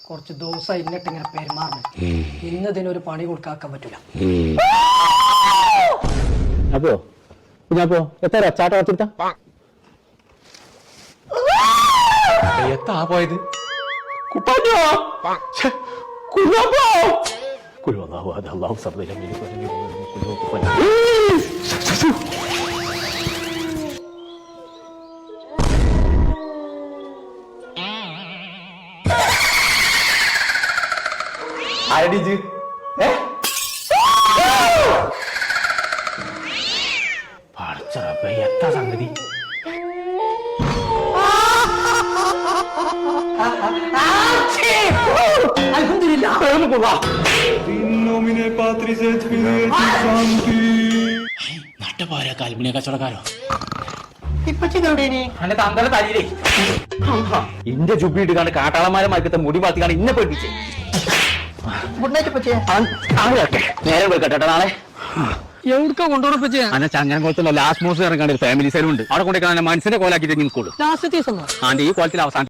കുറച്ച് ദിവസം ഇന്നിട്ട് ഇങ്ങനെ പെരുമാറണം. ഇന്നതിനൊരു പണി കൊടുക്കാക്കാൻ പറ്റൂല. അപ്പോ കുഞ്ഞാപ്പോ എത്ര ചാട്ട വച്ചിട്ടാ എത്താ പോയത്? കുഞ്ഞാപ്പോ ആരടിച്ച് എത്താ സംഗതി? നട്ടപ്പാര കാൽമുണിയ കച്ചവടക്കാരോ തന്തല തലയിലേ ഇന്റെ ചുപ്പിട്ട് കണ്ട് കാട്ടാളന്മാരെ മരക്കത്തെ മുടി വളർത്തിക്കാണ് ഇന്നെ പഠിപ്പിച്ചേ. നേരം വെക്കട്ടെ നാളെ എവിടുക്കാ കൊണ്ടുപോകണ അന്നെ ചങ്ങനകുളത്തുള്ള ലാസ്റ്റ് മോസ്റ്റ് ഇറങ്ങാണ്ട് ഫാമിലി സൈലും ഉണ്ട്. അവിടെ കൊണ്ടുപോയി മനസ്സിന്റെ കോലാക്കിട്ട് നിൽക്കുള്ളൂ. ലാസ്റ്റ് ദിവസം ഈ കോലത്തിൽ അവസാനം